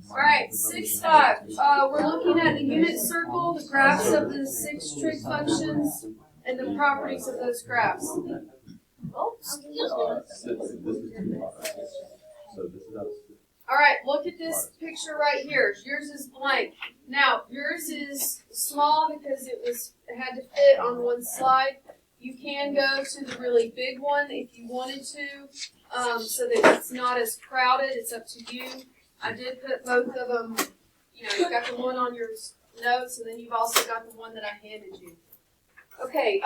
Alright, 6.5. We're looking at the unit circle, the graphs of the 6 trig functions, and the properties of those graphs. Alright, look at this picture right here. Yours is blank. Now, yours is small because it had to fit on one slide. You can go to the really big one if you wanted to, so that it's not as crowded. It's up to you. I did put both of them, you've got the one on your notes, and then you've also got the one that I handed you. Okay,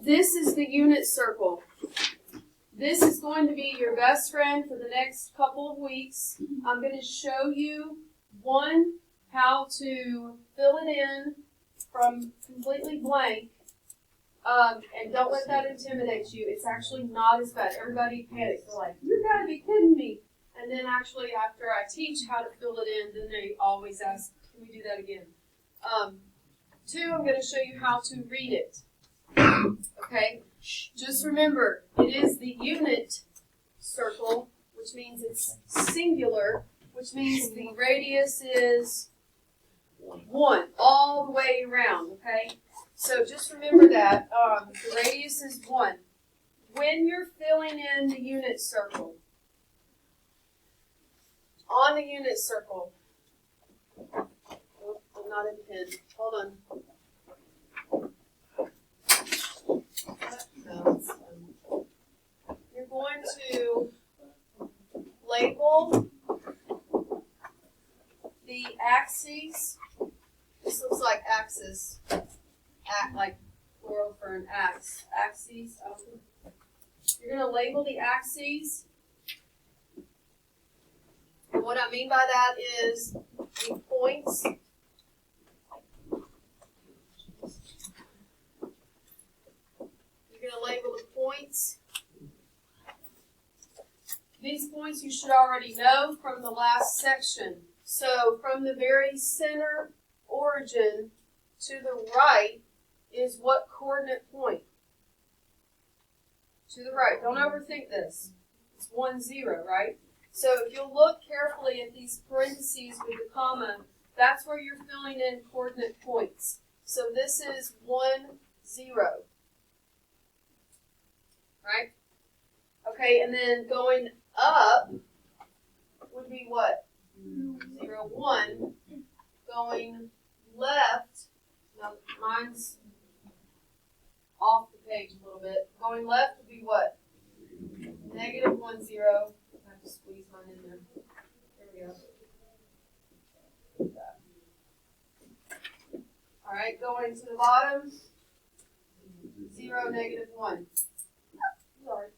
this is the unit circle. This is going to be your best friend for the next couple of weeks. I'm going to show you, one, how to fill it in from completely blank. And don't let that intimidate you. It's actually not as bad. Everybody panics. They're like, you gotta be kidding me. And then actually after I teach how to fill it in, then they always ask, can we do that again? 2, I'm going to show you how to read it. Okay? Just remember, it is the unit circle, which means it's singular, which means the radius is 1 all the way around, okay? So just remember that the radius is 1. When you're filling in the unit circle, on the unit circle, oh, I'm not in pen. Hold on. You're going to label the axes. This looks like axis. Like plural for an axe. Axes. You're going to label the axes. And what I mean by that is the points. You're going to label the points. These points you should already know from the last section. So from the very center origin to the right is what coordinate point? To the right. Don't overthink this. It's 1, 0, right? So if you'll look carefully at these parentheses with the comma, that's where you're filling in coordinate points. So this is 1, 0. Right? Okay, and then going up would be what? 0, 1. Going left, now mine's off the page a little bit. Going left would be what? Negative 1, 0. I have to squeeze mine in there. There we go. All right, going to the bottom. 0, negative 1. Sorry.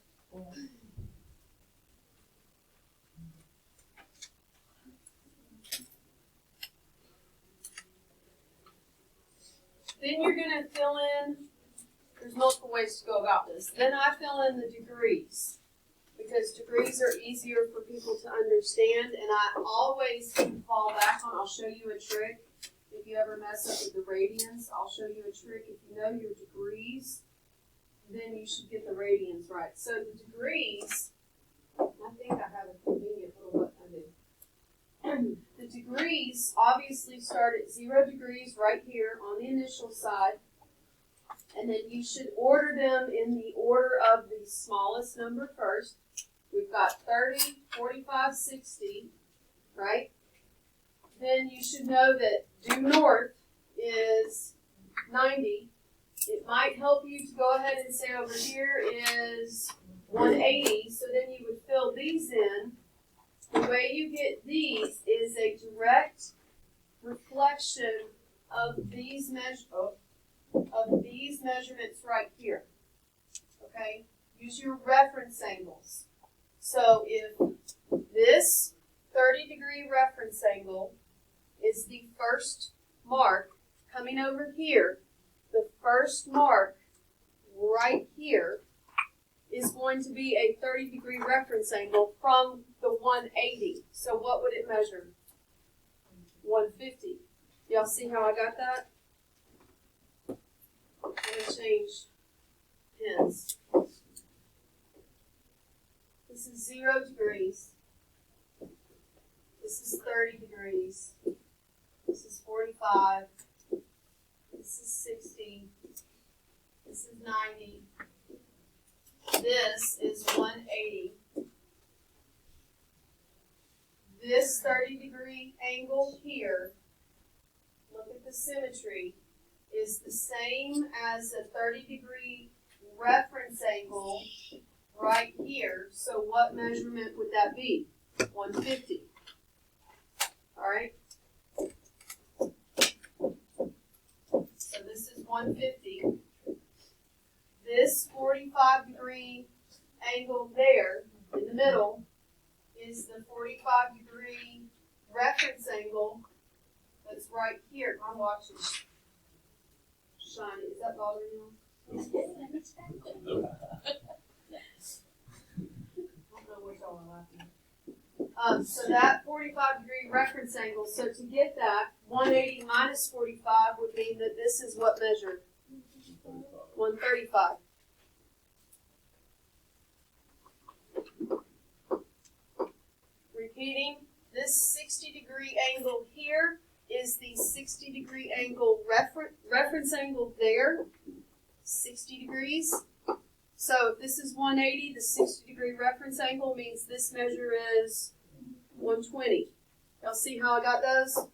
Then you're going to fill in, there's multiple ways to go about this. Then I fill in the degrees, because degrees are easier for people to understand, and I always fall back on, I'll show you a trick. If you ever mess up with the radians, I'll show you a trick. If you know your degrees, then you should get the radians right. So the degrees, I think I have a convenient little button I do. The degrees obviously start at 0 degrees right here on the initial side, and then you should order them in the order of the smallest number first. We've got 30, 45, 60, right? Then you should know that due north is 90. It might help you to go ahead and say over here is 180, so then you would fill these in. The way you get these is a direct reflection of these measurements right here. Okay? Use your reference angles. So if this 30-degree reference angle is the first mark coming over here, the first mark right here is going to be a 30-degree reference angle from the 180. So what would it measure? 150. Y'all see how I got that? I'm going to change pens. This is 0 degrees. This This is 30 degrees. This is 45. This is 60. This is 90. This is 180. This 30-degree angle here, look at the symmetry, is the same as a 30-degree reference angle right here. So what measurement would that be? 150. All right? So this is 150. This 45-degree angle there in the middle is the 45-degree reference angle that's right here. My watch is shiny. Is that bothering you? I don't know what y'all are laughing at. So that 45-degree reference angle, so to get that, 180 minus 45 would mean that this is what measure? 135. Repeating, this 60-degree angle here is the 60-degree angle reference angle there, 60 degrees. So if this is 180, the 60-degree reference angle means this measure is 120. Y'all see how I got those?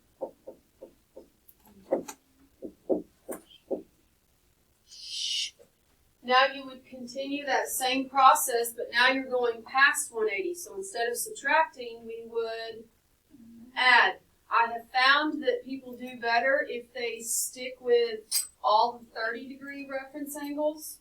Now you would continue that same process, but now you're going past 180. So instead of subtracting, we would add. I have found that people do better if they stick with all the 30-degree reference angles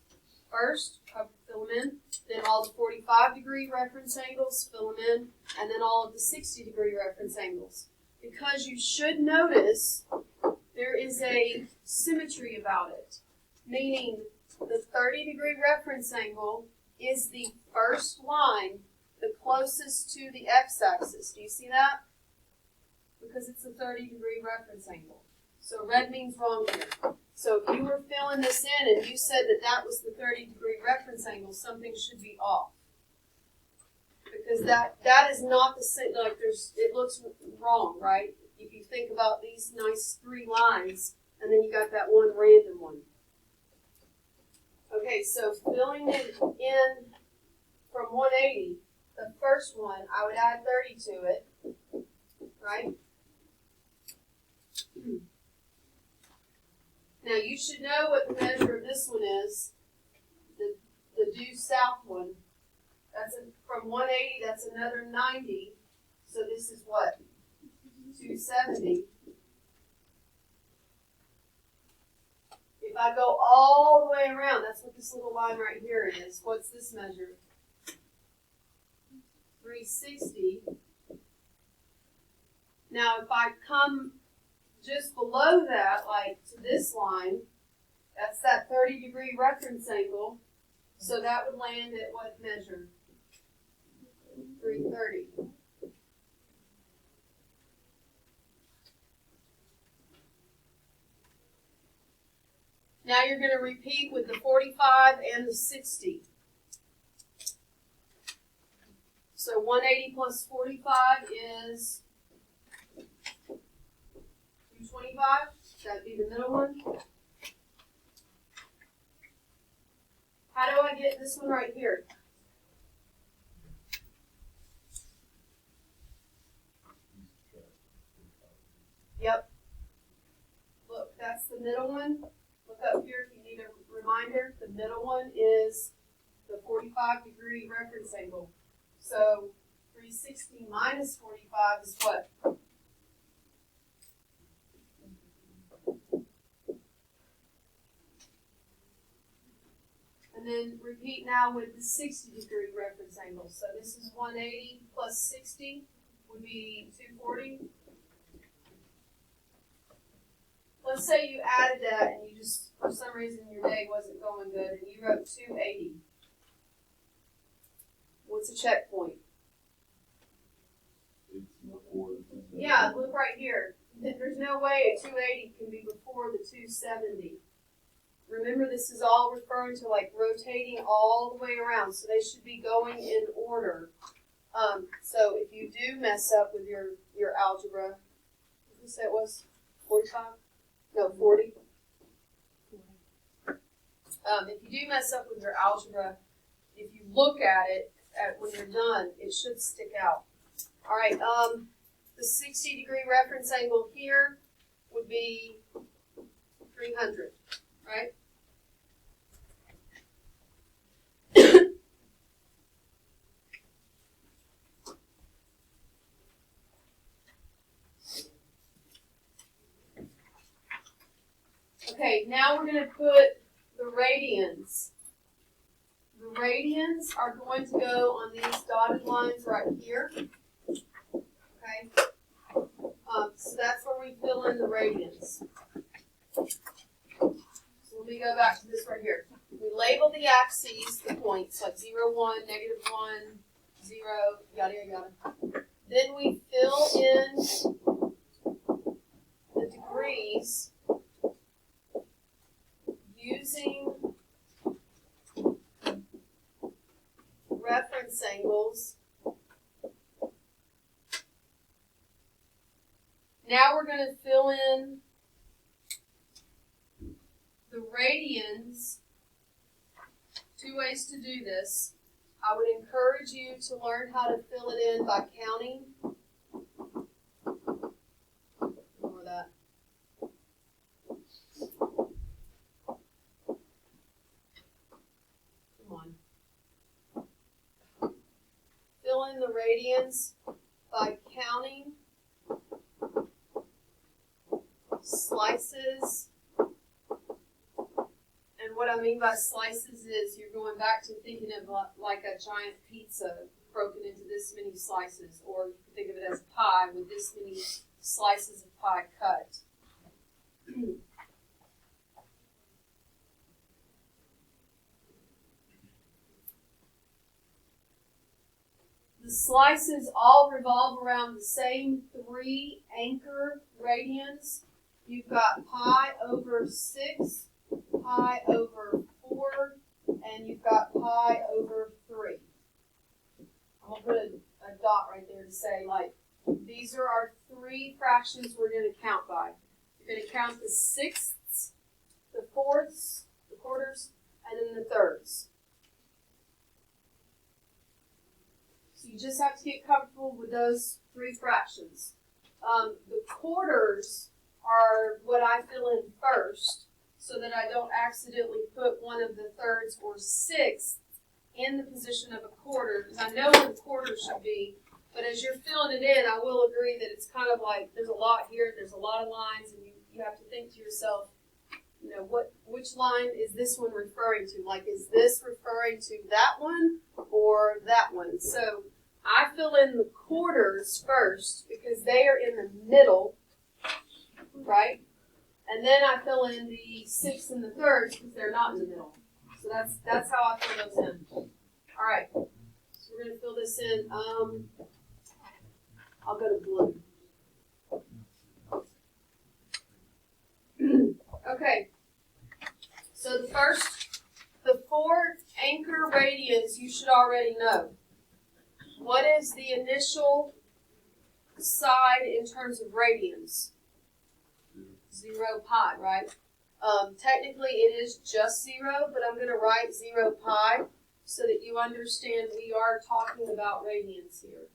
first, fill them in, then all the 45-degree reference angles, fill them in, and then all of the 60-degree reference angles. Because you should notice there is a symmetry about it, meaning the 30-degree reference angle is the first line, the closest to the x-axis. Do you see that? Because it's a 30-degree reference angle. So red means wrong here. So if you were filling this in and you said that that was the 30-degree reference angle, something should be off. Because that is not the same, like it looks wrong, right? If you think about these nice three lines, and then you got that one random one. Okay, so filling it in from 180, the first one, I would add 30 to it, right? Now you should know what the measure of this one is, the due south one. That's from 180, that's another 90, so this is what? 270. If I go all the way around, that's what this little line right here is. What's this measure? 360. Now if I come just below that, like to this line, that's that 30-degree reference angle. So that would land at what measure? 330. Now you're going to repeat with the 45 and the 60. So 180 plus 45 is 225. That'd be the middle one. How do I get this one right here? Yep. Look, that's the middle one. Look up here if you need a reminder. The middle one is the 45-degree reference angle. So 360 minus 45 is what? And then repeat now with the 60-degree reference angle. So this is 180 plus 60 would be 240. Let's say you added that and you just, for some reason, your day wasn't going good and you wrote 280. What's a checkpoint? Yeah, look right here. There's no way a 280 can be before the 270. Remember, this is all referring to like rotating all the way around, so they should be going in order. So if you do mess up with your algebra, what did you say it was? 45? No, 40. If you do mess up with your algebra, if you look at it when you're done, it should stick out. All right, the 60-degree reference angle here would be 300, right? Okay, now we're going to put the radians. The radians are going to go on these dotted lines right here. Okay, so that's where we fill in the radians. So let me go back to this right here. We label the axes, the points, like 0, 1, -1, 0, yada, yada, yada. Then we fill in the degrees using reference angles. Now we're going to fill in the radians. Two ways to do this. I would encourage you to learn how to fill it in by counting. Ignore that. Come on. Fill in the radians by counting slices. And what I mean by slices is you're going back to thinking of like a giant pizza broken into this many slices, or you can think of it as pie with this many slices of pie cut. The slices all revolve around the same three anchor radians. You've got pi over 6, pi over 4, and you've got pi over 3. I'm going to put a dot right there to say, like, these are our three fractions we're going to count by. You're going to count the sixths, the fourths, the quarters, and then the thirds. So you just have to get comfortable with those three fractions. The quarters are what I fill in first, so that I don't accidentally put one of the thirds or sixths in the position of a quarter, because I know where the quarter should be, but as you're filling it in, I will agree that it's kind of like there's a lot here, there's a lot of lines, and you have to think to yourself, you know, which line is this one referring to? Like, is this referring to that one or that one? So I fill in the quarters first because they are in the middle, right? And then I fill in the sixths and the thirds because they're not in the middle. So that's how I fill those in. All right. So we're going to fill this in. I'll go to blue. Okay. So the 4 anchor radians you should already know. What is the initial side in terms of radians? 0 pi, right? Technically it is just 0, but I'm going to write 0 pi so that you understand we are talking about radians here.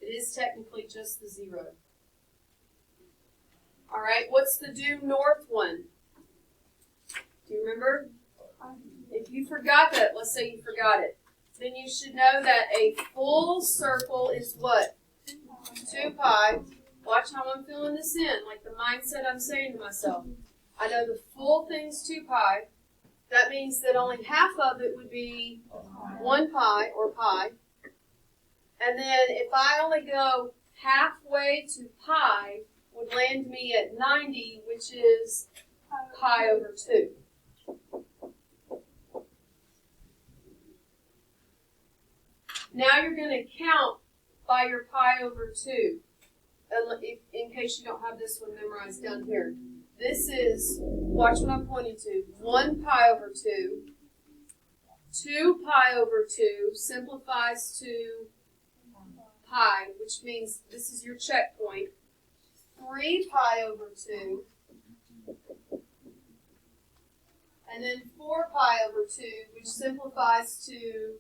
It is technically just the 0. All right, what's the due north one? Do you remember? If you forgot that, let's say you forgot it, then you should know that a full circle is what? 2 pi. Watch how I'm filling this in, like the mindset I'm saying to myself. I know the full thing's 2 pi. That means that only half of it would be 1 pi or pi. And then if I only go halfway to pi, would land me at 90, which is pi over 2. Now you're going to count by your pi over 2. In case you don't have this one memorized down here. This is, watch what I'm pointing to, 1 pi over 2. 2 pi over 2 simplifies to pi, which means this is your checkpoint. 3 pi over 2. And then 4 pi over 2, which simplifies to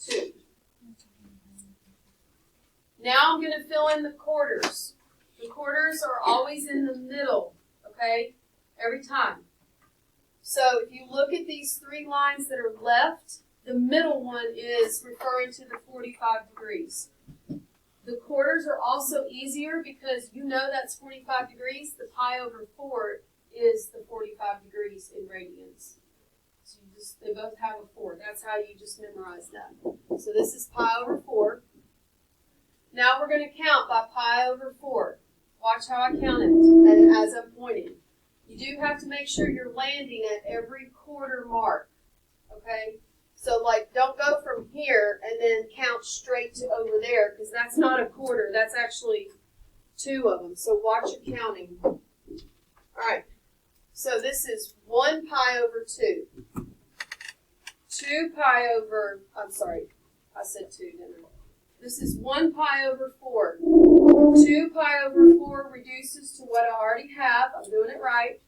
2. Now I'm going to fill in the quarters. The quarters are always in the middle, okay? Every time. So if you look at these 3 lines that are left, the middle one is referring to the 45 degrees. The quarters are also easier because you know that's 45 degrees. The pi over 4 is the 45 degrees in radians. So they both have a 4. That's how you just memorize that. So this is pi over 4. Now we're going to count by pi over 4. Watch how I count it and as I'm pointing. You do have to make sure you're landing at every quarter mark, okay? So, like, don't go from here and then count straight to over there, because that's not a quarter. That's actually 2 of them. So watch your counting. All right. So this is 1 pi over 2. 2 pi over, I'm sorry, I said 2, didn't I? This is 1 pi over 4. 2 pi over 4 reduces to what I already have. I'm doing it right.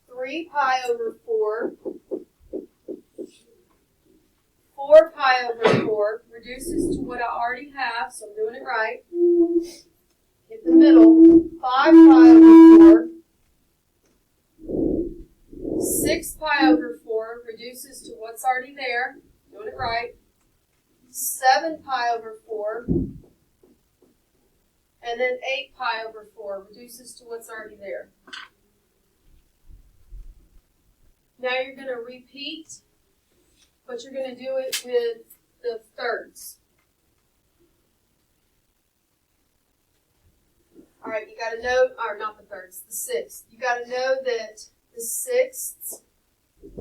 3 pi over 4. 4 pi over 4 reduces to what I already have, so I'm doing it right. Hit the middle. 5 pi over 4. 6 pi over 4 reduces to what's already there. Doing it right. 7 pi over 4. And then 8 pi over 4 reduces to what's already there. Now you're going to repeat, but you're going to do it with the thirds. All right, you got to know, or not the thirds, the sixths. You got to know that the sixths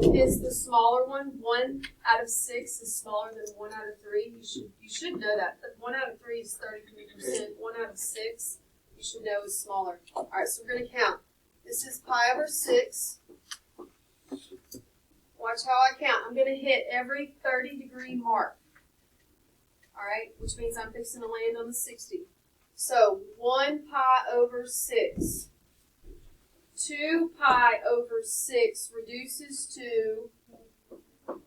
is the smaller one. 1 out of 6 is smaller than 1 out of 3. You should know that. 1 out of 3 is 33%. 1 out of 6 you should know is smaller. All right, so we're going to count. This is pi over 6. Watch how I count. I'm going to hit every 30-degree mark. All right, which means I'm fixing to land on the 60. So 1 pi over 6. 2 pi over 6 reduces to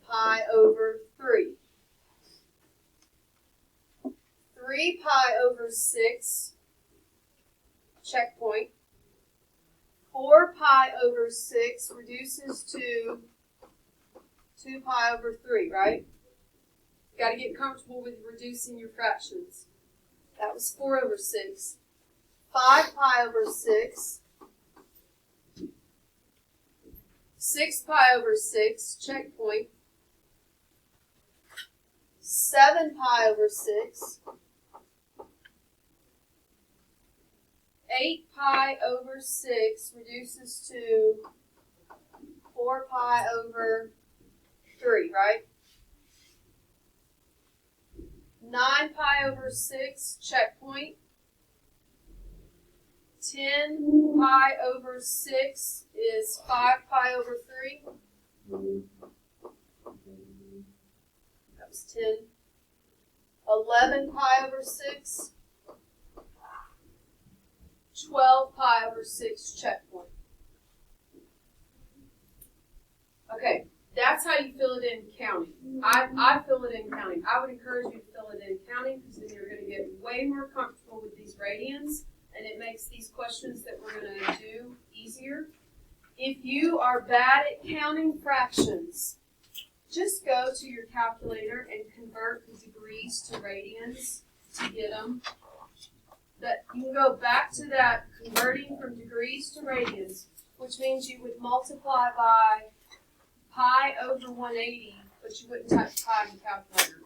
pi over 3. 3 pi over 6, checkpoint. 4 pi over 6 reduces to 2 pi over 3, right? You got to get comfortable with reducing your fractions. That was 4 over 6. 5 pi over 6. 6 pi over 6, checkpoint. 7 pi over 6. 8 pi over 6 reduces to 4 pi over 3, right? 9 pi over 6, checkpoint. 10 pi over 6 is 5 pi over 3. That was 10. 11 pi over 6. 12 pi over 6, checkpoint. Okay, that's how you fill it in counting. I fill it in counting. I would encourage you to fill it in counting because then you're going to get way more comfortable with these radians. And it makes these questions that we're going to do easier. If you are bad at counting fractions, just go to your calculator and convert the degrees to radians to get them. That you can go back to that converting from degrees to radians, which means you would multiply by pi over 180, but you wouldn't type pi in the calculator.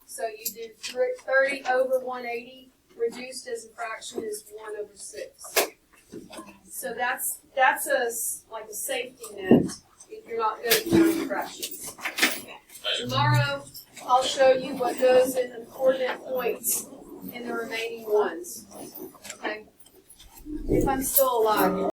So you did 30 over 180. Reduced as a fraction is 1 over 6. So that's like a safety net if you're not good at counting fractions. Tomorrow I'll show you what goes in the coordinate points in the remaining ones. Okay? If I'm still alive.